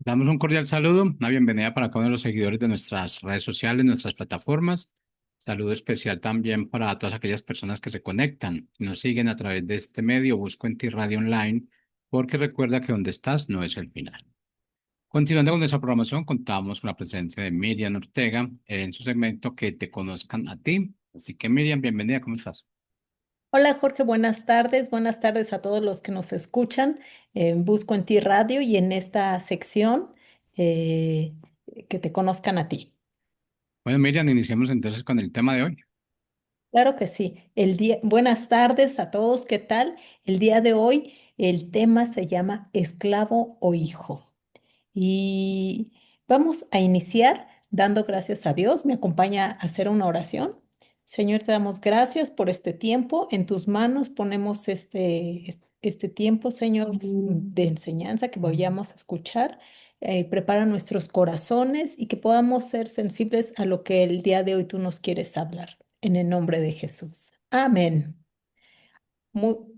Damos un cordial saludo, una bienvenida para cada uno de los seguidores de nuestras redes sociales, nuestras plataformas. Saludo especial también para todas aquellas personas que se conectan y nos siguen a través de este medio. Busco en ti Radio Online, porque recuerda que donde estás no es el final. Continuando con nuestra programación, contamos con la presencia de Miriam Ortega en su segmento Que te conozcan a ti. Así que Miriam, bienvenida, ¿cómo estás? Hola Jorge, buenas tardes. Buenas tardes a todos los que nos escuchan en Busco en Ti Radio y en esta sección eh, que te conozcan a ti. Bueno, Miriam, iniciemos entonces con el tema de hoy. Claro que sí. Buenas tardes a todos. ¿Qué tal? El día de hoy el tema se llama esclavo o hijo. Y vamos a iniciar dando gracias a Dios. Me acompaña a hacer una oración. Señor, te damos gracias por este tiempo. En tus manos ponemos este tiempo, Señor, de enseñanza que vayamos a escuchar. Prepara nuestros corazones y que podamos ser sensibles a lo que el día de hoy tú nos quieres hablar. En el nombre de Jesús. Amén.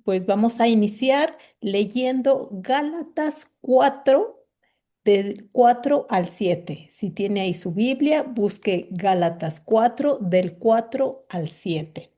Pues vamos a iniciar leyendo Gálatas 4 del 4 al 7. Si tiene ahí su Biblia, busque Gálatas 4 del 4 al 7.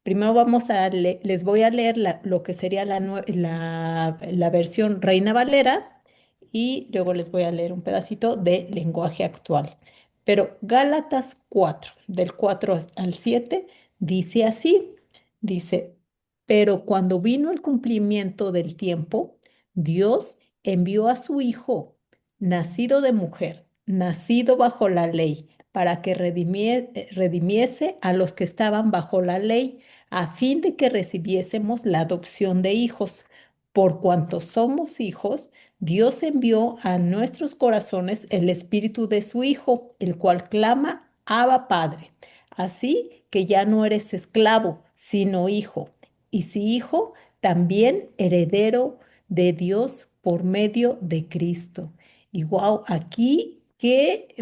Primero les voy a leer lo que sería la versión Reina Valera y luego les voy a leer un pedacito de lenguaje actual. Pero Gálatas 4 del 4 al 7, dice así, dice, pero cuando vino el cumplimiento del tiempo, Dios envió a su Hijo, nacido de mujer, nacido bajo la ley, para que redimiese a los que estaban bajo la ley, a fin de que recibiésemos la adopción de hijos. Por cuanto somos hijos, Dios envió a nuestros corazones el espíritu de su Hijo, el cual clama, Abba Padre. Así que ya no eres esclavo, sino hijo. Y si hijo, también heredero de Dios por medio de Cristo. Y wow, aquí qué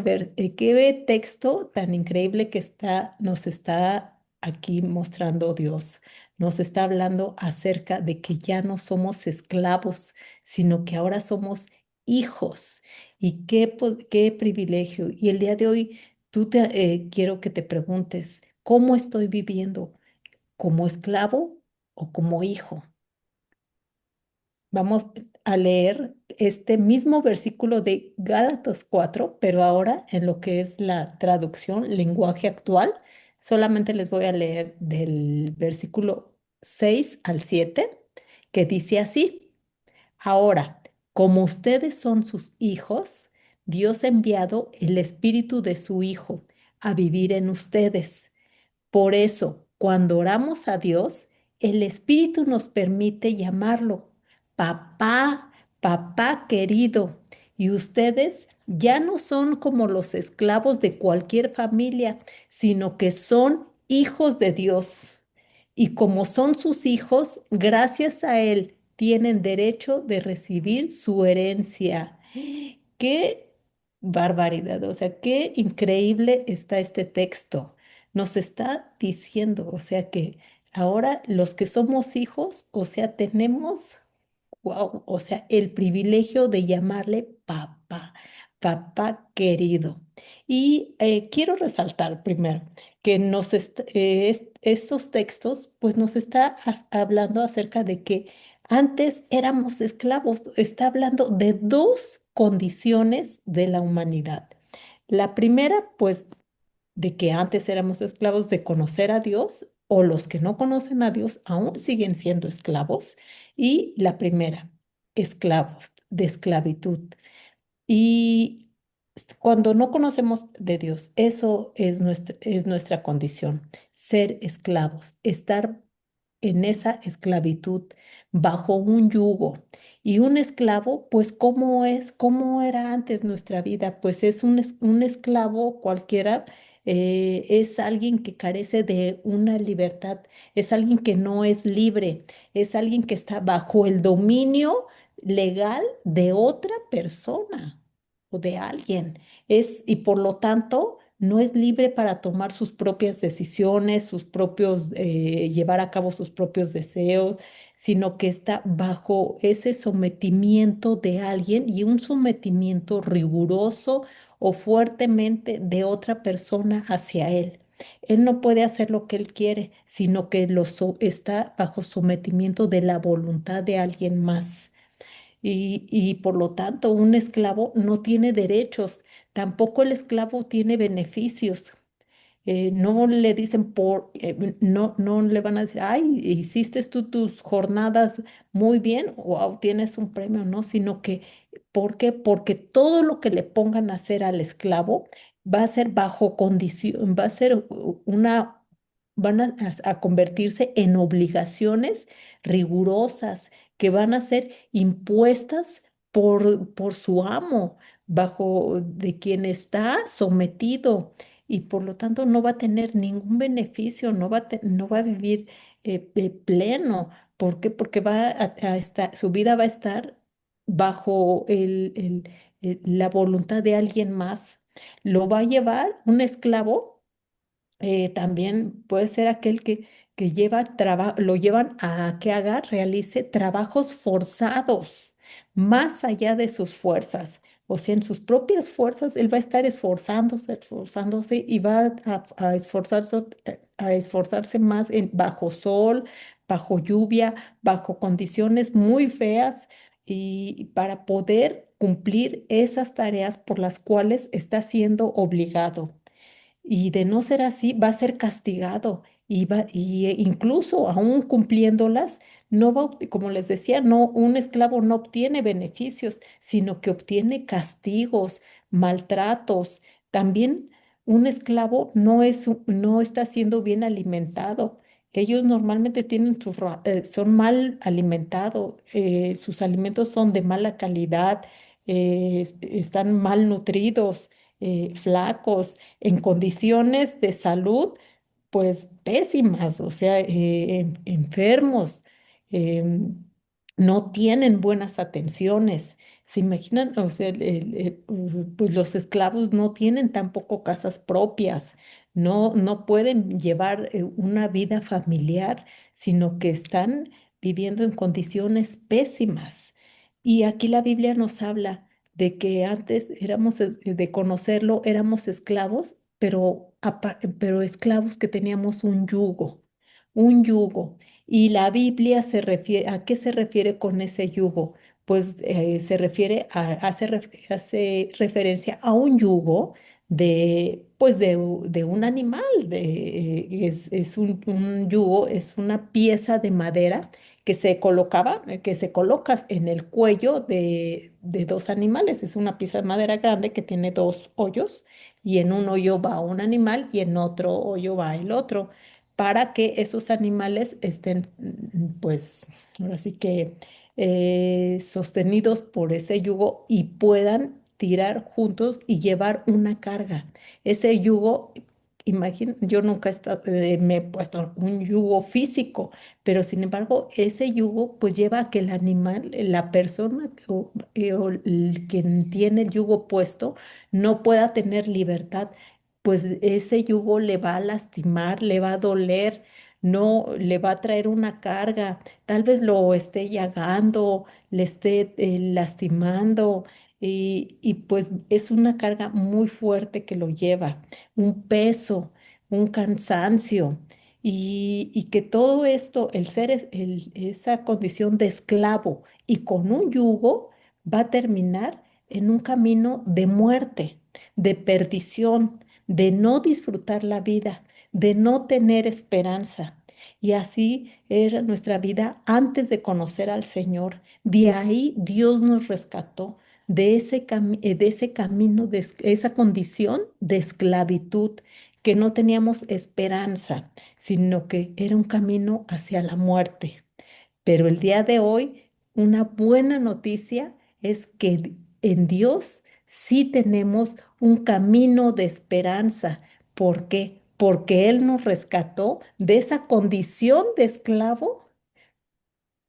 texto tan increíble que nos está aquí mostrando Dios. Nos está hablando acerca de que ya no somos esclavos, sino que ahora somos hijos. Y qué privilegio. Y el día de hoy quiero que te preguntes, ¿cómo estoy viviendo? ¿Como esclavo o como hijo? Vamos a leer este mismo versículo de Gálatas 4, pero ahora en lo que es la traducción, lenguaje actual. Solamente les voy a leer del versículo 6 al 7, que dice así: Ahora, como ustedes son sus hijos, Dios ha enviado el Espíritu de su Hijo a vivir en ustedes. Por eso, cuando oramos a Dios, el Espíritu nos permite llamarlo papá, papá querido. Y ustedes ya no son como los esclavos de cualquier familia, sino que son hijos de Dios. Y como son sus hijos, gracias a Él tienen derecho de recibir su herencia. ¡Qué barbaridad! O sea, qué increíble está este texto. Nos está diciendo, o sea, que ahora los que somos hijos, o sea, tenemos, wow, o sea, el privilegio de llamarle papá, papá querido. Y quiero resaltar primero que estos textos, pues nos está hablando acerca de que antes éramos esclavos. Está hablando de dos condiciones de la humanidad. La primera, pues, de que antes éramos esclavos de conocer a Dios, o los que no conocen a Dios aún siguen siendo esclavos. Y la primera, esclavos de esclavitud. Y cuando no conocemos de Dios, eso es nuestra condición, ser esclavos, estar en esa esclavitud bajo un yugo. Y un esclavo, pues, ¿cómo es? ¿Cómo era antes nuestra vida? Pues es un esclavo cualquiera. Es alguien que carece de una libertad, es alguien que no es libre, es alguien que está bajo el dominio legal de otra persona o de alguien. Y por lo tanto, no es libre para tomar sus propias decisiones, llevar a cabo sus propios deseos, sino que está bajo ese sometimiento de alguien y un sometimiento riguroso o fuertemente de otra persona hacia él. Él no puede hacer lo que él quiere, sino que está bajo sometimiento de la voluntad de alguien más. Y por lo tanto, un esclavo no tiene derechos, tampoco el esclavo tiene beneficios. No le dicen no le van a decir, ay, hiciste tú tus jornadas muy bien, wow, tienes un premio, no, sino que, ¿por qué? Porque todo lo que le pongan a hacer al esclavo va a ser bajo condición, va a ser van a convertirse en obligaciones rigurosas que van a ser impuestas por su amo, bajo de quien está sometido y por lo tanto no va a tener ningún beneficio, no va a vivir pleno. ¿Por qué? Porque su vida va a estar bajo la voluntad de alguien más. Lo va a llevar un esclavo también puede ser aquel que lo llevan a que realice trabajos forzados, más allá de sus fuerzas. O sea, en sus propias fuerzas, él va a estar esforzándose y va a esforzarse más bajo sol, bajo lluvia, bajo condiciones muy feas y para poder cumplir esas tareas por las cuales está siendo obligado. Y de no ser así, va a ser castigado incluso aún cumpliéndolas, no va, como les decía, no, un esclavo no obtiene beneficios, sino que obtiene castigos, maltratos. También un esclavo no está siendo bien alimentado. Ellos normalmente son mal alimentados, sus alimentos son de mala calidad, están mal nutridos, flacos en condiciones de salud, pues pésimas, o sea, enfermos, em, no tienen buenas atenciones. ¿Se imaginan? O sea, pues los esclavos no tienen tampoco casas propias, no pueden llevar una vida familiar, sino que están viviendo en condiciones pésimas. Y aquí la Biblia nos habla de que antes de conocerlo, éramos esclavos, pero esclavos que teníamos un yugo. Y la Biblia ¿a qué se refiere con ese yugo? Pues se refiere hace referencia a un yugo de un animal, es un yugo, es una pieza de madera que se coloca en el cuello de dos animales. Es una pieza de madera grande que tiene dos hoyos y en un hoyo va un animal y en otro hoyo va el otro, para que esos animales estén, pues, ahora sí que sostenidos por ese yugo y puedan tirar juntos y llevar una carga. Ese yugo, yo nunca me he puesto un yugo físico, pero sin embargo, ese yugo pues lleva a que el animal, la persona o quien tiene el yugo puesto no pueda tener libertad, pues ese yugo le va a lastimar, le va a doler, no le va a traer una carga, tal vez lo esté llagando, le esté lastimando. Y pues es una carga muy fuerte que lo lleva, un peso, un cansancio. Y que todo esto, esa condición de esclavo y con un yugo, va a terminar en un camino de muerte, de perdición, de no disfrutar la vida, de no tener esperanza. Y así era nuestra vida antes de conocer al Señor. De ahí Dios nos rescató de ese camino, esa condición de esclavitud, que no teníamos esperanza, sino que era un camino hacia la muerte. Pero el día de hoy, una buena noticia es que en Dios sí tenemos un camino de esperanza. ¿Por qué? Porque Él nos rescató de esa condición de esclavo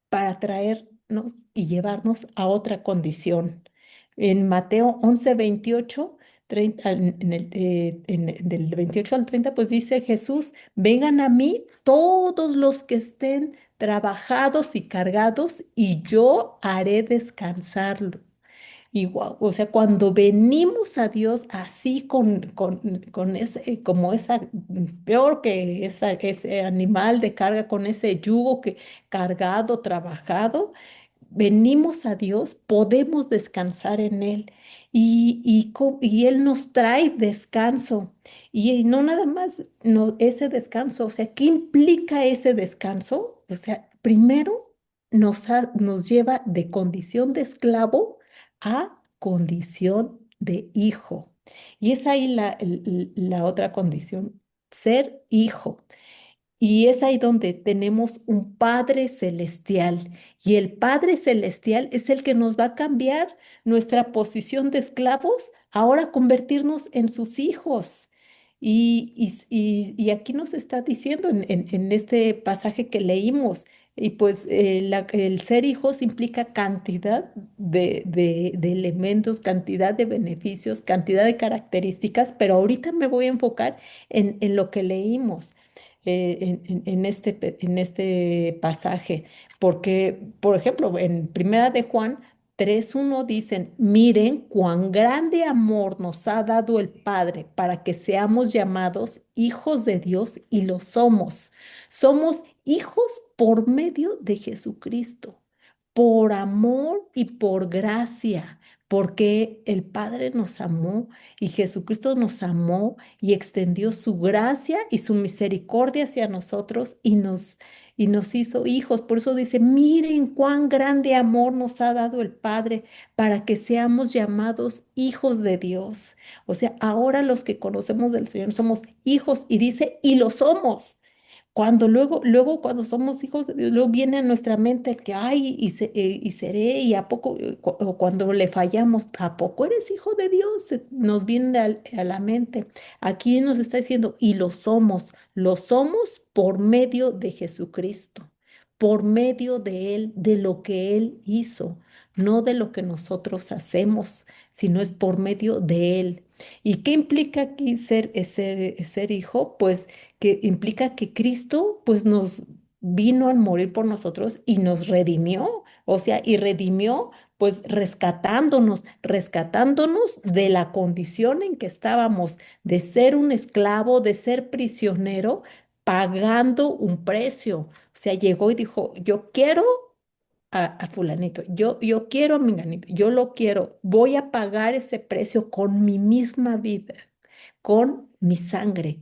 para traernos y llevarnos a otra condición. En Mateo 11:28 30, del 28 al 30, pues dice Jesús, vengan a mí todos los que estén trabajados y cargados, y yo haré descansarlo. Y guau, o sea, cuando venimos a Dios así con ese, como esa, peor que ese animal de carga, con ese yugo que cargado, trabajado, venimos a Dios, podemos descansar en Él y Él nos trae descanso. Y no nada más no, ese descanso, o sea, ¿qué implica ese descanso? O sea, primero nos lleva de condición de esclavo a condición de hijo. Y es ahí la otra condición, ser hijo. Y es ahí donde tenemos un Padre Celestial. Y el Padre Celestial es el que nos va a cambiar nuestra posición de esclavos, ahora a convertirnos en sus hijos. Y aquí nos está diciendo en este pasaje que leímos, y pues el ser hijos implica cantidad de elementos, cantidad de beneficios, cantidad de características, pero ahorita me voy a enfocar en lo que leímos en este pasaje, porque, por ejemplo, en Primera de Juan 3:1 dicen, miren cuán grande amor nos ha dado el Padre para que seamos llamados hijos de Dios y lo somos. Somos hijos por medio de Jesucristo, por amor y por gracia, porque el Padre nos amó y Jesucristo nos amó y extendió su gracia y su misericordia hacia nosotros y nos hizo hijos. Por eso dice, miren cuán grande amor nos ha dado el Padre para que seamos llamados hijos de Dios. O sea, ahora los que conocemos del Señor somos hijos y dice, y lo somos. Cuando luego cuando somos hijos de Dios, luego viene a nuestra mente el que, ay, y seré, y a poco, o cuando le fallamos, ¿a poco eres hijo de Dios? Nos viene a la mente. Aquí nos está diciendo, y lo somos por medio de Jesucristo, por medio de Él, de lo que Él hizo, no de lo que nosotros hacemos, sino es por medio de Él. ¿Y qué implica aquí ser hijo? Pues que implica que Cristo pues nos vino a morir por nosotros y nos redimió, o sea, y redimió pues rescatándonos de la condición en que estábamos, de ser un esclavo, de ser prisionero, pagando un precio. O sea, llegó y dijo, yo quiero a fulanito, yo quiero a menganito, yo lo quiero, voy a pagar ese precio con mi misma vida, con mi sangre.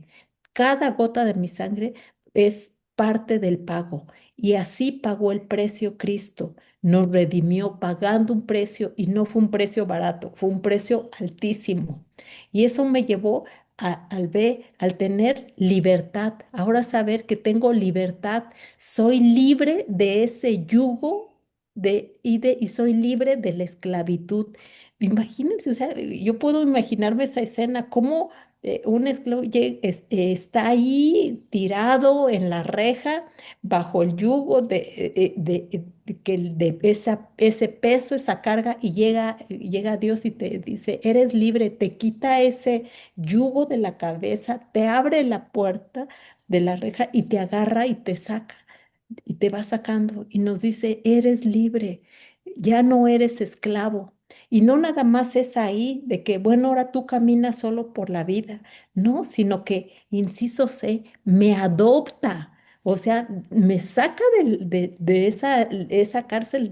Cada gota de mi sangre es parte del pago. Y así pagó el precio Cristo. Nos redimió pagando un precio y no fue un precio barato, fue un precio altísimo. Y eso me llevó al tener libertad. Ahora saber que tengo libertad, soy libre de ese yugo y soy libre de la esclavitud. Imagínense, o sea, yo puedo imaginarme esa escena, cómo un esclavo está ahí tirado en la reja bajo el yugo ese peso, esa carga, y llega Dios y te dice, eres libre, te quita ese yugo de la cabeza, te abre la puerta de la reja y te agarra y te saca y te va sacando y nos dice, eres libre, ya no eres esclavo. Y no nada más es ahí de que, bueno, ahora tú caminas solo por la vida, no, sino que, inciso C, me adopta. O sea, me saca de esa cárcel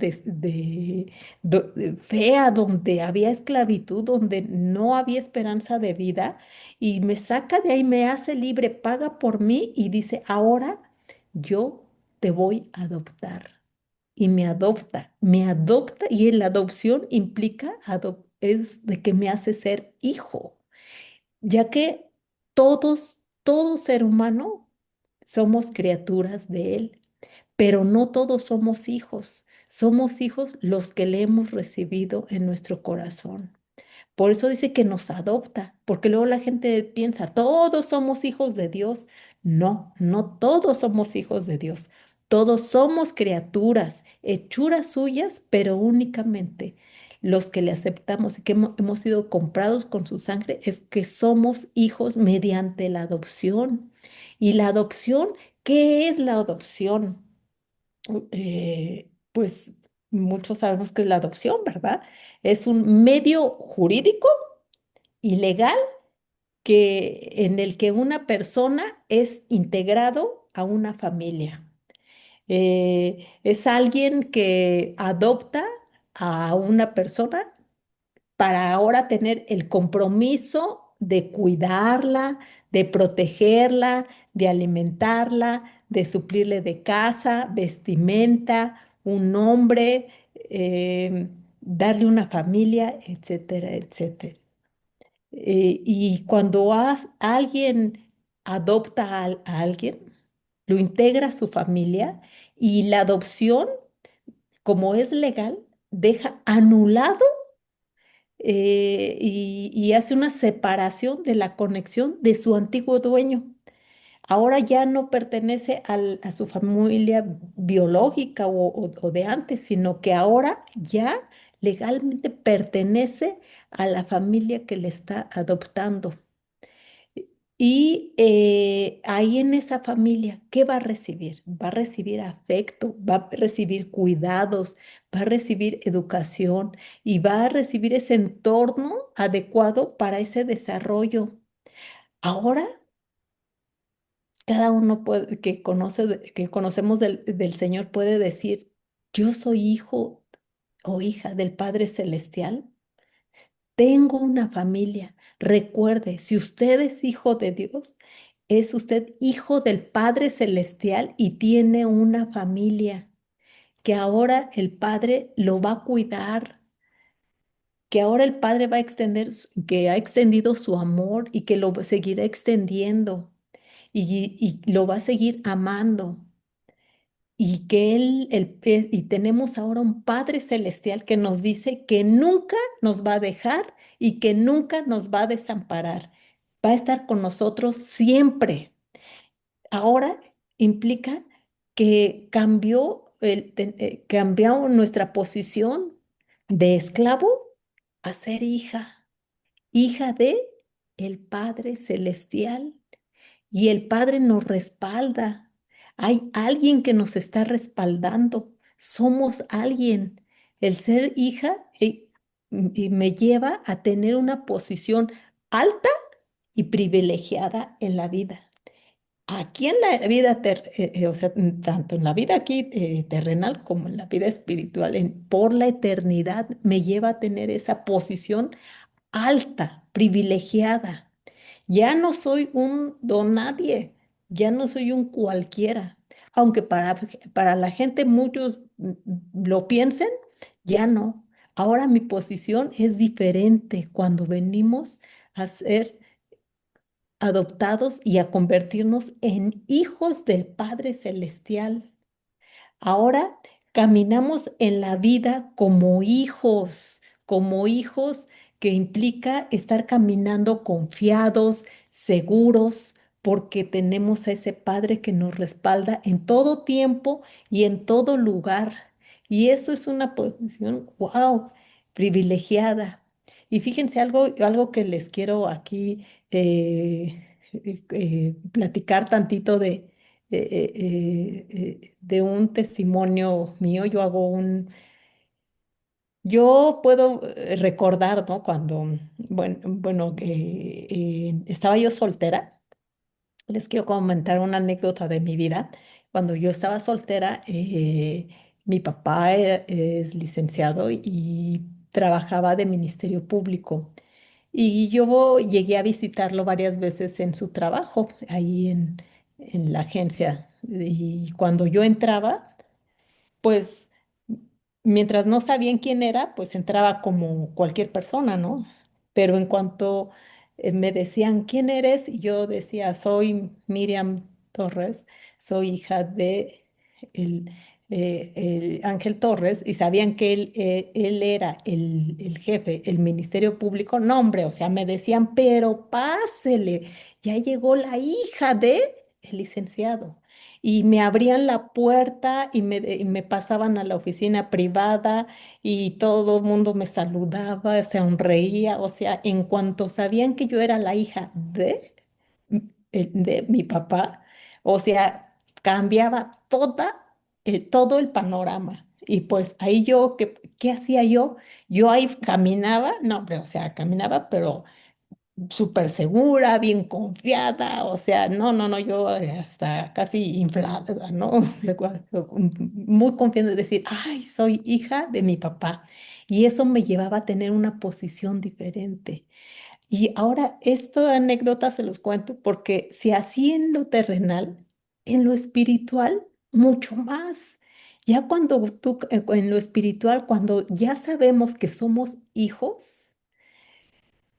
fea donde había esclavitud, donde no había esperanza de vida, y me saca de ahí, me hace libre, paga por mí y dice, ahora yo te voy a adoptar. Y me adopta y la adopción implica, es de que me hace ser hijo, ya que todo ser humano somos criaturas de Él, pero no todos somos hijos. Somos hijos los que le hemos recibido en nuestro corazón. Por eso dice que nos adopta, porque luego la gente piensa, todos somos hijos de Dios. No, no todos somos hijos de Dios. Todos somos criaturas, hechuras suyas, pero únicamente los que le aceptamos y que hemos sido comprados con su sangre es que somos hijos mediante la adopción. Y la adopción, ¿qué es la adopción? Pues muchos sabemos que es la adopción, ¿verdad? Es un medio jurídico y legal en el que una persona es integrado a una familia. Es alguien que adopta a una persona para ahora tener el compromiso de cuidarla, de protegerla, de alimentarla, de suplirle de casa, vestimenta, un nombre, darle una familia, etcétera, etcétera. Y cuando alguien adopta a alguien, lo integra a su familia y la adopción, como es legal, deja anulado y hace una separación de la conexión de su antiguo dueño. Ahora ya no pertenece a su familia biológica o de antes, sino que ahora ya legalmente pertenece a la familia que le está adoptando. Y ahí en esa familia, ¿qué va a recibir? Va a recibir afecto, va a recibir cuidados, va a recibir educación y va a recibir ese entorno adecuado para ese desarrollo. Ahora, cada uno que conocemos del Señor puede decir, yo soy hijo o hija del Padre Celestial. Tengo una familia. Recuerde, si usted es hijo de Dios, es usted hijo del Padre Celestial y tiene una familia que ahora el Padre lo va a cuidar, que ahora el Padre va a extender, que ha extendido su amor y que lo seguirá extendiendo y lo va a seguir amando. Y que y tenemos ahora un Padre Celestial que nos dice que nunca nos va a dejar y que nunca nos va a desamparar. Va a estar con nosotros siempre. Ahora implica que cambió nuestra posición de esclavo a ser hija, hija de el Padre Celestial. Y el Padre nos respalda. Hay alguien que nos está respaldando. Somos alguien. El ser hija y me lleva a tener una posición alta y privilegiada en la vida. Aquí en la vida, o sea, tanto en la vida aquí terrenal como en la vida espiritual, por la eternidad, me lleva a tener esa posición alta, privilegiada. Ya no soy un don nadie, ya no soy un cualquiera. Aunque para la gente muchos lo piensen, ya no. Ahora mi posición es diferente cuando venimos a ser adoptados y a convertirnos en hijos del Padre Celestial. Ahora caminamos en la vida como hijos que implica estar caminando confiados, seguros, porque tenemos a ese Padre que nos respalda en todo tiempo y en todo lugar. Y eso es una posición, wow, privilegiada. Y fíjense algo que les quiero aquí platicar tantito de un testimonio mío. Yo puedo recordar, ¿no? Cuando, bueno, estaba yo soltera. Les quiero comentar una anécdota de mi vida. Cuando yo estaba soltera, mi papá es licenciado y trabajaba de Ministerio Público. Y yo llegué a visitarlo varias veces en su trabajo, ahí en la agencia. Y cuando yo entraba, pues mientras no sabían quién era, pues entraba como cualquier persona, ¿no? Pero en cuanto me decían, ¿quién eres? Y yo decía, soy Miriam Torres, soy hija de el, el Ángel Torres, y sabían que él era el jefe, el Ministerio Público. No, hombre, o sea, me decían, pero pásele, ya llegó la hija de el licenciado. y me abrían la puerta y me pasaban a la oficina privada y todo el mundo me saludaba, se sonreía, o sea, en cuanto sabían que yo era la hija de mi papá, o sea, cambiaba todo el panorama. Y pues ahí yo, ¿qué hacía yo? Yo ahí caminaba, no, hombre, o sea, caminaba, pero súper segura, bien confiada, o sea, no, yo hasta casi inflada, ¿no? O sea, muy confiada de decir, ay, soy hija de mi papá. Y eso me llevaba a tener una posición diferente. Y ahora, esta anécdota se los cuento porque si así en lo terrenal, en lo espiritual, mucho más. Ya cuando en lo espiritual, cuando ya sabemos que somos hijos,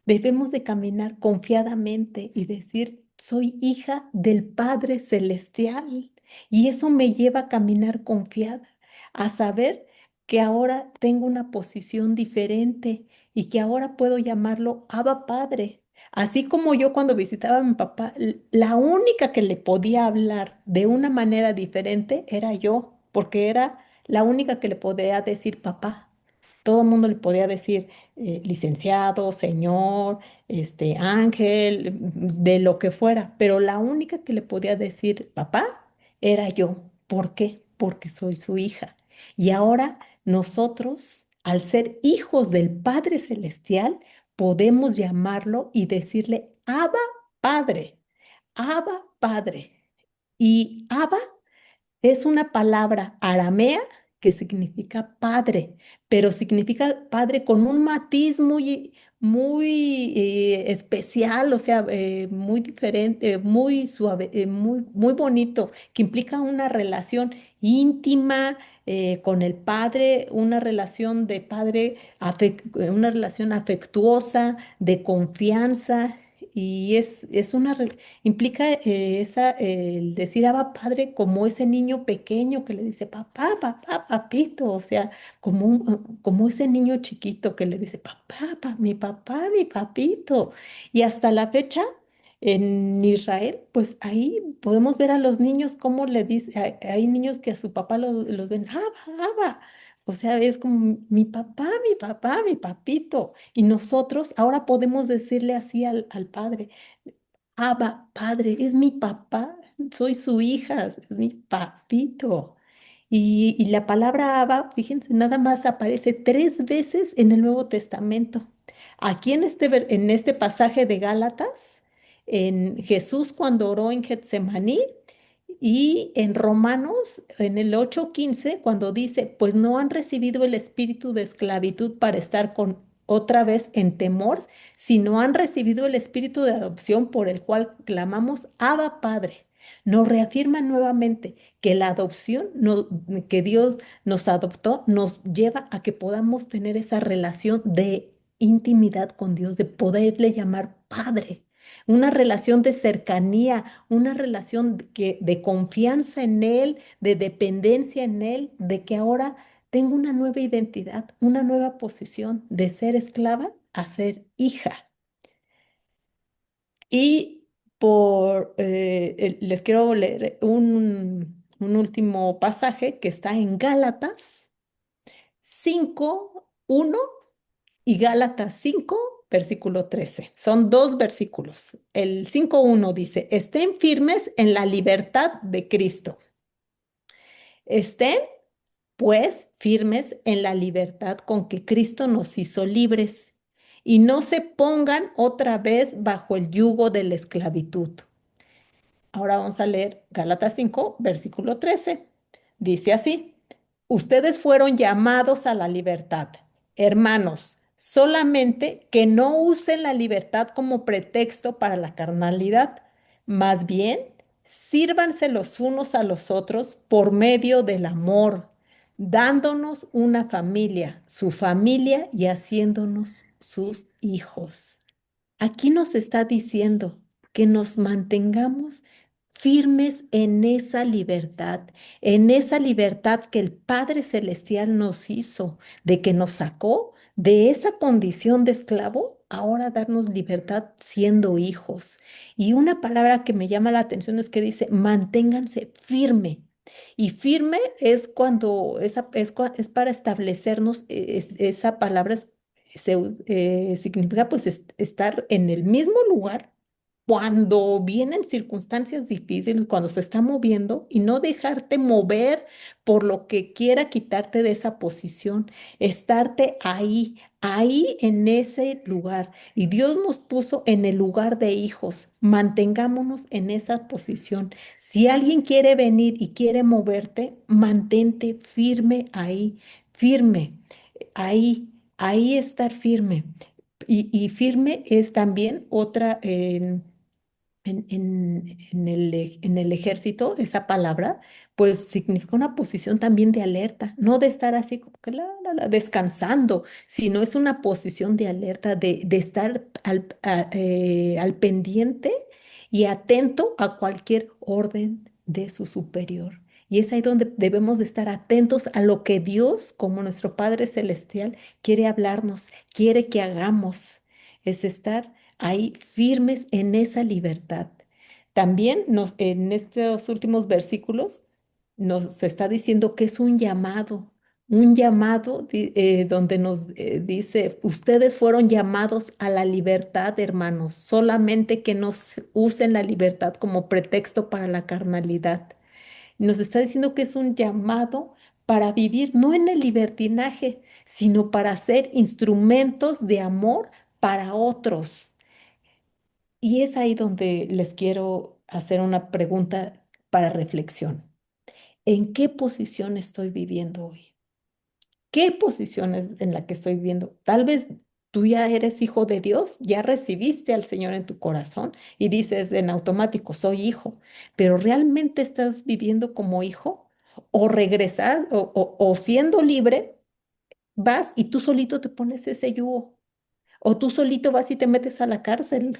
debemos de caminar confiadamente y decir, soy hija del Padre Celestial. Y eso me lleva a caminar confiada, a saber que ahora tengo una posición diferente y que ahora puedo llamarlo Abba Padre. Así como yo cuando visitaba a mi papá, la única que le podía hablar de una manera diferente era yo, porque era la única que le podía decir papá. Todo el mundo le podía decir licenciado, señor, Ángel, de lo que fuera, pero la única que le podía decir papá era yo. ¿Por qué? Porque soy su hija. Y ahora nosotros, al ser hijos del Padre Celestial, podemos llamarlo y decirle Abba Padre, Abba Padre. Y Abba es una palabra aramea que significa padre, pero significa padre con un matiz muy especial, o sea, muy diferente, muy suave, muy bonito, que implica una relación íntima con el padre, una relación de padre, una relación afectuosa, de confianza. Y implica el decir Abba Padre como ese niño pequeño que le dice papá, papá, papito, o sea, como ese niño chiquito que le dice mi papá, mi papito. Y hasta la fecha, en Israel, pues ahí podemos ver a los niños cómo le dice, hay niños que a su papá los ven, Abba, Abba. O sea, es como mi papá, mi papá, mi papito. Y nosotros ahora podemos decirle así al Padre. Abba, padre, es mi papá, soy su hija, es mi papito. Y la palabra Abba, fíjense, nada más aparece 3 veces en el Nuevo Testamento. Aquí en este pasaje de Gálatas, en Jesús cuando oró en Getsemaní y en Romanos, en el 8:15, cuando dice, pues no han recibido el espíritu de esclavitud para estar con otra vez en temor, sino han recibido el espíritu de adopción por el cual clamamos, Abba Padre. Nos reafirma nuevamente que la adopción, que Dios nos adoptó, nos lleva a que podamos tener esa relación de intimidad con Dios, de poderle llamar Padre. Una relación de cercanía, una relación de confianza en Él, de dependencia en Él, de que ahora tengo una nueva identidad, una nueva posición de ser esclava a ser hija. Y les quiero leer un último pasaje que está en Gálatas 5:1 y Gálatas 5, versículo 13. Son 2 versículos. El 5:1 dice, estén firmes en la libertad de Cristo. Estén, pues, firmes en la libertad con que Cristo nos hizo libres y no se pongan otra vez bajo el yugo de la esclavitud. Ahora vamos a leer Gálatas 5, versículo 13. Dice así, ustedes fueron llamados a la libertad. Hermanos, solamente que no usen la libertad como pretexto para la carnalidad. Más bien, sírvanse los unos a los otros por medio del amor, dándonos una familia, su familia y haciéndonos sus hijos. Aquí nos está diciendo que nos mantengamos firmes en esa libertad que el Padre Celestial nos hizo, de que nos sacó de esa condición de esclavo ahora darnos libertad siendo hijos. Y una palabra que me llama la atención es que dice, manténganse firme. Y firme es cuando, es para establecernos, esa palabra significa pues estar en el mismo lugar cuando vienen circunstancias difíciles, cuando se está moviendo y no dejarte mover por lo que quiera quitarte de esa posición, estarte ahí, ahí en ese lugar. Y Dios nos puso en el lugar de hijos. Mantengámonos en esa posición. Si alguien quiere venir y quiere moverte, mantente firme ahí, firme, ahí, ahí estar firme. Y firme es también otra, en el ejército, esa palabra, pues significa una posición también de alerta, no de estar así como que descansando, sino es una posición de alerta, de estar al pendiente y atento a cualquier orden de su superior. Y es ahí donde debemos de estar atentos a lo que Dios, como nuestro Padre Celestial, quiere hablarnos, quiere que hagamos. Es estar ahí firmes en esa libertad. También en estos últimos versículos nos está diciendo que es un llamado donde nos dice, ustedes fueron llamados a la libertad, hermanos, solamente que no usen la libertad como pretexto para la carnalidad. Nos está diciendo que es un llamado para vivir no en el libertinaje, sino para ser instrumentos de amor para otros. Y es ahí donde les quiero hacer una pregunta para reflexión. ¿En qué posición estoy viviendo hoy? ¿Qué posición es en la que estoy viviendo? Tal vez tú ya eres hijo de Dios, ya recibiste al Señor en tu corazón y dices en automático, soy hijo, pero ¿realmente estás viviendo como hijo? ¿O regresas o siendo libre, vas y tú solito te pones ese yugo? ¿O tú solito vas y te metes a la cárcel?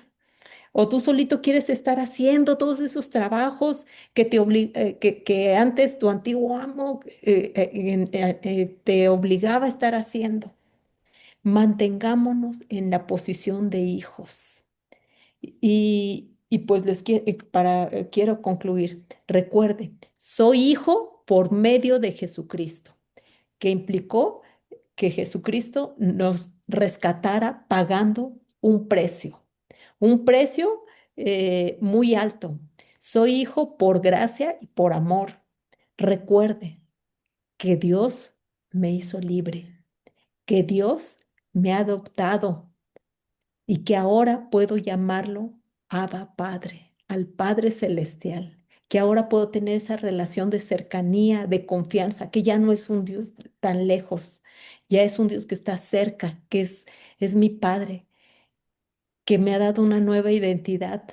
O tú solito quieres estar haciendo todos esos trabajos que antes tu antiguo amo te obligaba a estar haciendo. Mantengámonos en la posición de hijos. Y pues quiero concluir. Recuerde, soy hijo por medio de Jesucristo, que implicó que Jesucristo nos rescatara pagando un precio muy alto. Soy hijo por gracia y por amor. Recuerde que Dios me hizo libre, que Dios me ha adoptado y que ahora puedo llamarlo Abba Padre, al Padre Celestial, que ahora puedo tener esa relación de cercanía, de confianza, que ya no es un Dios tan lejos, ya es un Dios que está cerca, es mi Padre, que me ha dado una nueva identidad,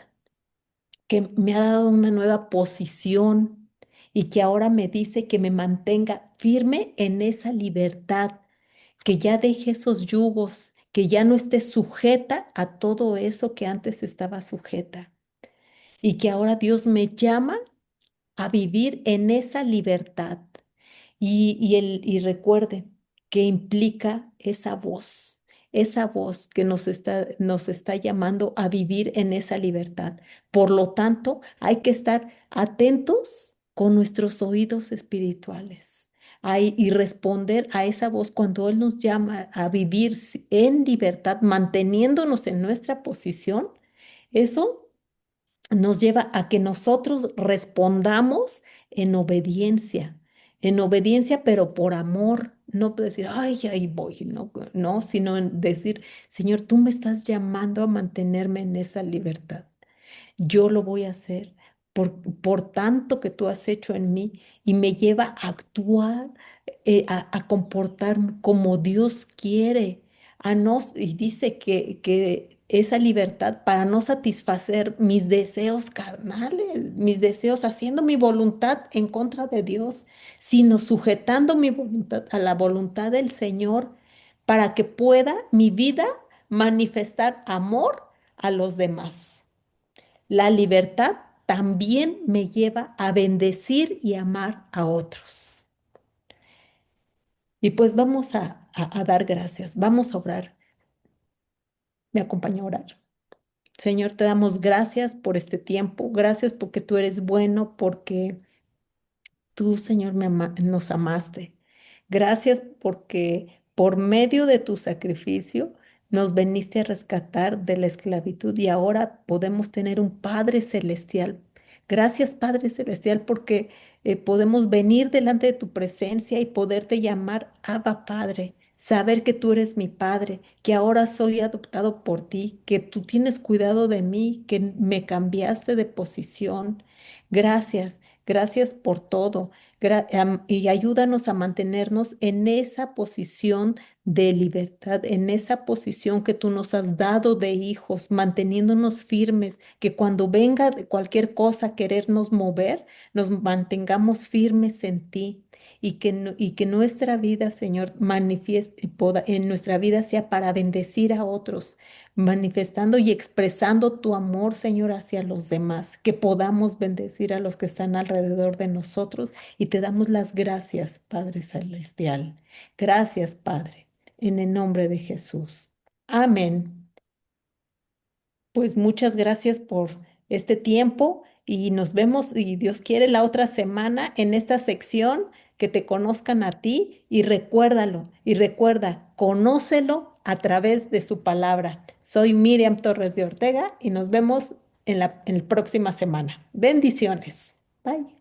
que me ha dado una nueva posición y que ahora me dice que me mantenga firme en esa libertad, que ya deje esos yugos, que ya no esté sujeta a todo eso que antes estaba sujeta y que ahora Dios me llama a vivir en esa libertad. Y recuerde que implica esa voz que nos está llamando a vivir en esa libertad. Por lo tanto, hay que estar atentos con nuestros oídos espirituales y responder a esa voz cuando Él nos llama a vivir en libertad, manteniéndonos en nuestra posición. Eso nos lleva a que nosotros respondamos en obediencia, pero por amor, no decir, ay, ahí voy, no, no, sino en decir, Señor, tú me estás llamando a mantenerme en esa libertad. Yo lo voy a hacer por tanto que tú has hecho en mí y me lleva a actuar, a comportarme como Dios quiere, y dice que esa libertad para no satisfacer mis deseos carnales, mis deseos haciendo mi voluntad en contra de Dios, sino sujetando mi voluntad a la voluntad del Señor para que pueda mi vida manifestar amor a los demás. La libertad también me lleva a bendecir y amar a otros. Y pues vamos a dar gracias, vamos a orar. me acompaña a orar. Señor, te damos gracias por este tiempo, gracias porque tú eres bueno, porque tú, Señor, nos amaste. Gracias porque por medio de tu sacrificio nos veniste a rescatar de la esclavitud y ahora podemos tener un Padre celestial. Gracias, Padre celestial, porque podemos venir delante de tu presencia y poderte llamar Abba Padre. Saber que tú eres mi Padre, que ahora soy adoptado por ti, que tú tienes cuidado de mí, que me cambiaste de posición. Gracias, gracias por todo. Y ayúdanos a mantenernos en esa posición de libertad, en esa posición que tú nos has dado de hijos, manteniéndonos firmes, que cuando venga de cualquier cosa a querernos mover, nos mantengamos firmes en ti. Y que nuestra vida, Señor, en nuestra vida sea para bendecir a otros, manifestando y expresando tu amor, Señor, hacia los demás, que podamos bendecir a los que están alrededor de nosotros y te damos las gracias, Padre Celestial. Gracias, Padre, en el nombre de Jesús. Amén. Pues muchas gracias por este tiempo y nos vemos, y Dios quiere, la otra semana en esta sección, que te conozcan a ti y recuérdalo y recuerda, conócelo a través de su palabra. Soy Miriam Torres de Ortega y nos vemos en la próxima semana. Bendiciones. Bye.